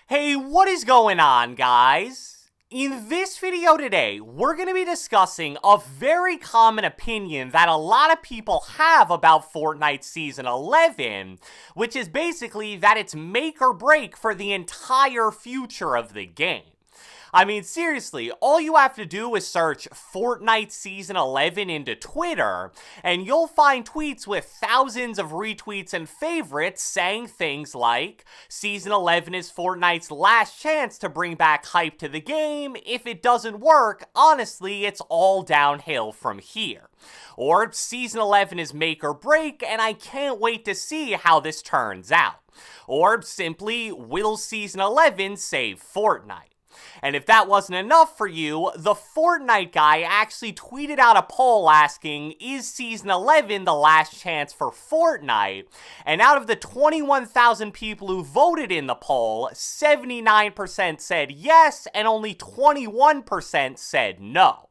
Hey, what is going on, guys? In this video today, we're going to be discussing a very common opinion that a lot of people have about Fortnite Season 11, which is basically that it's make or break for the entire future of the game. I mean, seriously, all you have to do is search Fortnite Season 11 into Twitter, and you'll find tweets with thousands of retweets and favorites saying things like, Season 11 is Fortnite's last chance to bring back hype to the game. If it doesn't work, honestly, it's all downhill from here. Or, Season 11 is make or break, and I can't wait to see how this turns out. Or, simply, will Season 11 save Fortnite? And if that wasn't enough for you, the Fortnite guy actually tweeted out a poll asking, is Season 11 the last chance for Fortnite? And out of the 21,000 people who voted in the poll, 79% said yes, and only 21% said no.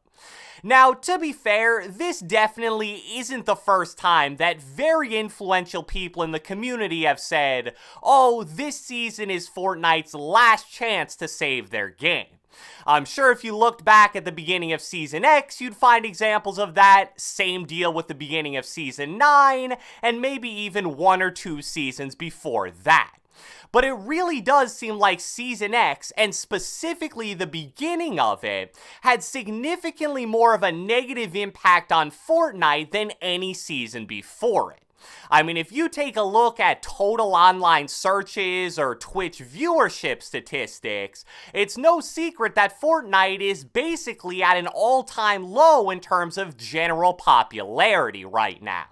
Now, to be fair, this definitely isn't the first time that very influential people in the community have said, oh, this season is Fortnite's last chance to save their game. I'm sure if you looked back at the beginning of Season X, you'd find examples of that. Same deal with the beginning of Season 9, and maybe even 1 or 2 seasons before that. But it really does seem like Season X, and specifically the beginning of it, had significantly more of a negative impact on Fortnite than any season before it. I mean, if you take a look at total online searches or Twitch viewership statistics, it's no secret that Fortnite is basically at an all-time low in terms of general popularity right now.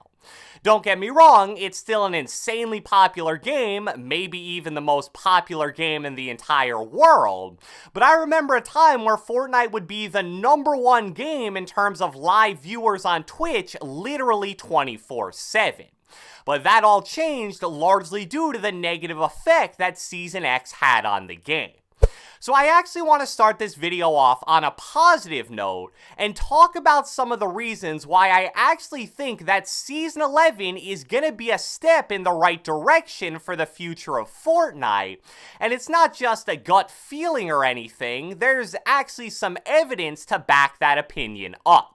Don't get me wrong, it's still an insanely popular game, maybe even the most popular game in the entire world, but I remember a time where Fortnite would be the #1 game in terms of live viewers on Twitch literally 24/7. But that all changed largely due to the negative effect that Season X had on the game. So I actually want to start this video off on a positive note and talk about some of the reasons why I actually think that Season 11 is going to be a step in the right direction for the future of Fortnite. And it's not just a gut feeling or anything, there's actually some evidence to back that opinion up.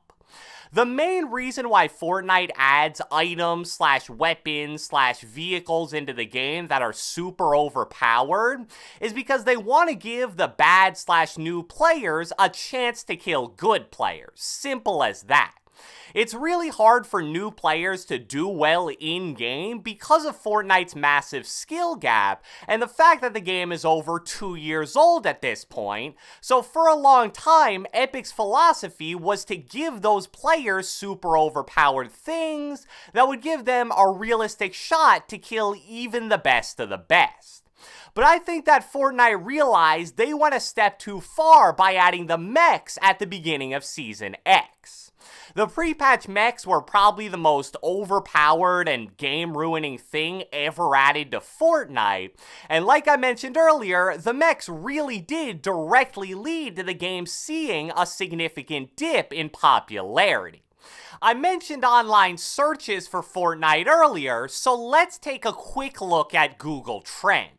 The main reason why Fortnite adds items / weapons / vehicles into the game that are super overpowered is because they want to give the bad / new players a chance to kill good players. Simple as that. It's really hard for new players to do well in-game because of Fortnite's massive skill gap and the fact that the game is over 2 years old at this point, so for a long time, Epic's philosophy was to give those players super overpowered things that would give them a realistic shot to kill even the best of the best. But I think that Fortnite realized they went a step too far by adding the mechs at the beginning of Season X. The pre-patch mechs were probably the most overpowered and game-ruining thing ever added to Fortnite, and like I mentioned earlier, the mechs really did directly lead to the game seeing a significant dip in popularity. I mentioned online searches for Fortnite earlier, so let's take a quick look at Google Trends.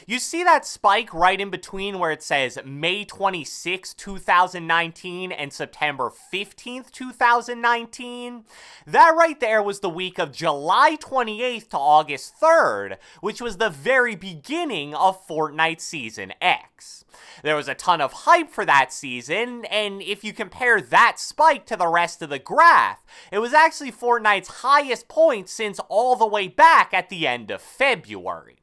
You see that spike right in between where it says May 26, 2019 and September 15th, 2019? That right there was the week of July 28th to August 3rd, which was the very beginning of Fortnite Season X. There was a ton of hype for that season, and if you compare that spike to the rest of the graph, it was actually Fortnite's highest point since all the way back at the end of February.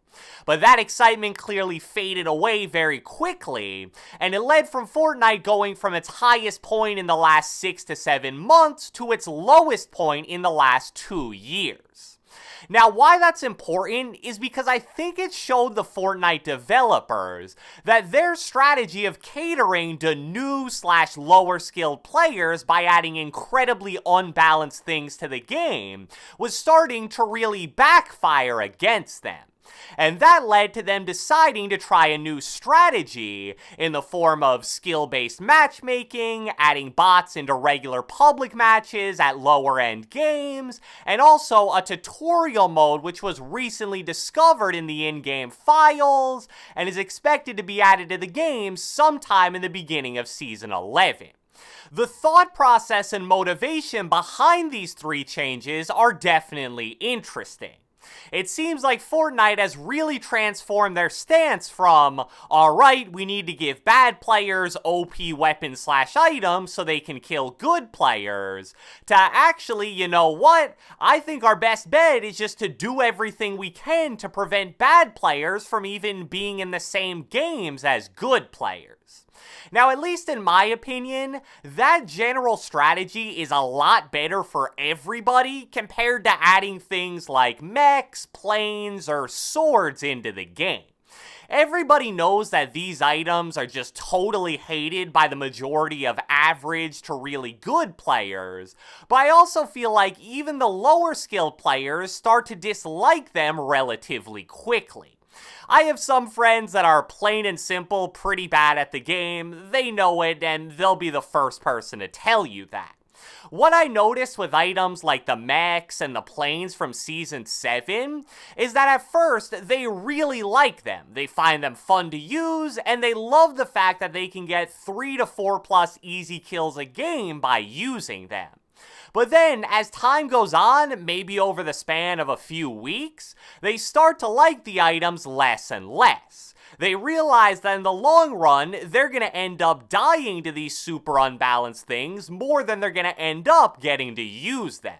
But that excitement clearly faded away very quickly, and it led from Fortnite going from its highest point in the last 6 to 7 months to its lowest point in the last 2 years. Now, why that's important is because I think it showed the Fortnite developers that their strategy of catering to new / lower skilled players by adding incredibly unbalanced things to the game was starting to really backfire against them. And that led to them deciding to try a new strategy in the form of skill-based matchmaking, adding bots into regular public matches at lower-end games, and also a tutorial mode which was recently discovered in the in-game files and is expected to be added to the game sometime in the beginning of Season 11. The thought process and motivation behind these three changes are definitely interesting. It seems like Fortnite has really transformed their stance from, alright, we need to give bad players OP weapons/items so they can kill good players, to actually, you know what, I think our best bet is just to do everything we can to prevent bad players from even being in the same games as good players. Now, at least in my opinion, that general strategy is a lot better for everybody compared to adding things like mechs, planes, or swords into the game. Everybody knows that these items are just totally hated by the majority of average to really good players, but I also feel like even the lower skilled players start to dislike them relatively quickly. I have some friends that are plain and simple pretty bad at the game, they know it, and they'll be the first person to tell you that. What I noticed with items like the mechs and the planes from Season 7 is that at first, they really like them. They find them fun to use, and they love the fact that they can get 3 to 4 plus easy kills a game by using them. But then, as time goes on, maybe over the span of a few weeks, they start to like the items less and less. They realize that in the long run, they're going to end up dying to these super unbalanced things more than they're going to end up getting to use them.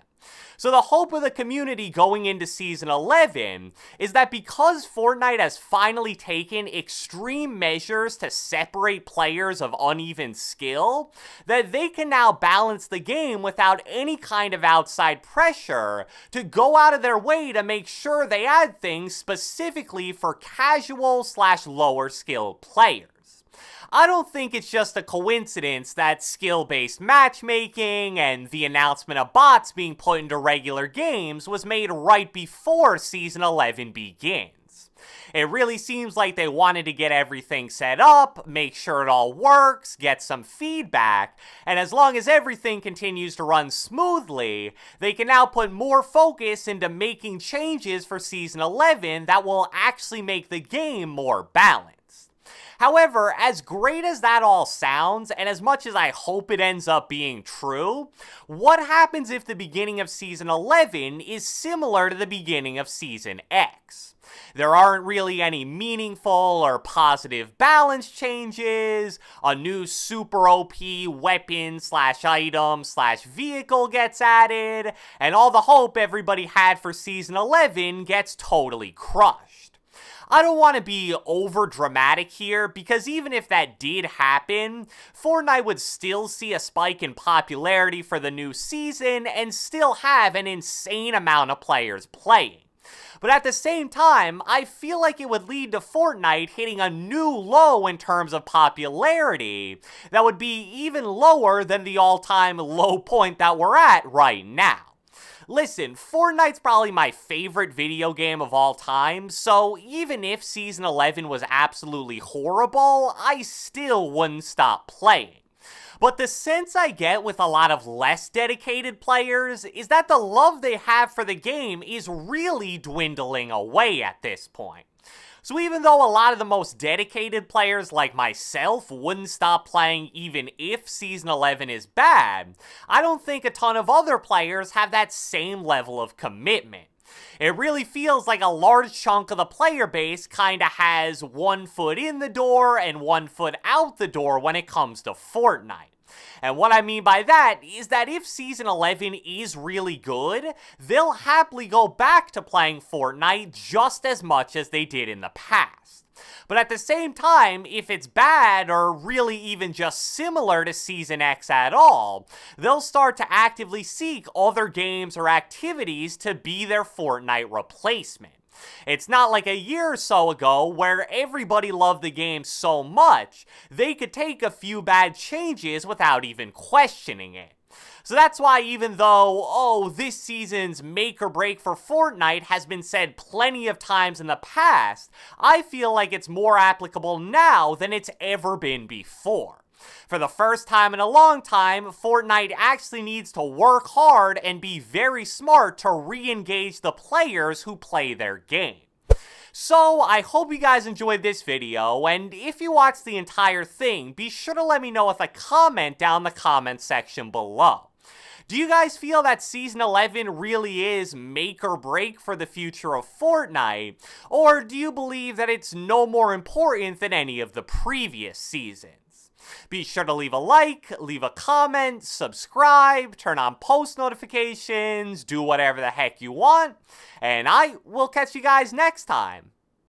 So the hope of the community going into Season 11 is that because Fortnite has finally taken extreme measures to separate players of uneven skill, that they can now balance the game without any kind of outside pressure to go out of their way to make sure they add things specifically for casual/lower skilled players. I don't think it's just a coincidence that skill-based matchmaking and the announcement of bots being put into regular games was made right before Season 11 begins. It really seems like they wanted to get everything set up, make sure it all works, get some feedback, and as long as everything continues to run smoothly, they can now put more focus into making changes for Season 11 that will actually make the game more balanced. However, as great as that all sounds, and as much as I hope it ends up being true, what happens if the beginning of Season 11 is similar to the beginning of Season X? There aren't really any meaningful or positive balance changes, a new super OP weapon/item/vehicle gets added, and all the hope everybody had for Season 11 gets totally crushed. I don't want to be over dramatic here, because even if that did happen, Fortnite would still see a spike in popularity for the new season and still have an insane amount of players playing. But at the same time, I feel like it would lead to Fortnite hitting a new low in terms of popularity that would be even lower than the all-time low point that we're at right now. Listen, Fortnite's probably my favorite video game of all time, so even if Season 11 was absolutely horrible, I still wouldn't stop playing. But the sense I get with a lot of less dedicated players is that the love they have for the game is really dwindling away at this point. So even though a lot of the most dedicated players like myself wouldn't stop playing even if Season 11 is bad, I don't think a ton of other players have that same level of commitment. It really feels like a large chunk of the player base kinda has one foot in the door and one foot out the door when it comes to Fortnite. And what I mean by that is that if Season 11 is really good, they'll happily go back to playing Fortnite just as much as they did in the past. But at the same time, if it's bad or really even just similar to Season X at all, they'll start to actively seek other games or activities to be their Fortnite replacement. It's not like a year or so ago where everybody loved the game so much, they could take a few bad changes without even questioning it. So that's why even though, this season's make or break for Fortnite has been said plenty of times in the past, I feel like it's more applicable now than it's ever been before. For the first time in a long time, Fortnite actually needs to work hard and be very smart to re-engage the players who play their game. So, I hope you guys enjoyed this video, and if you watched the entire thing, be sure to let me know with a comment down the comment section below. Do you guys feel that Season 11 really is make or break for the future of Fortnite? Or do you believe that it's no more important than any of the previous seasons? Be sure to leave a like, leave a comment, subscribe, turn on post notifications, do whatever the heck you want, and I will catch you guys next time.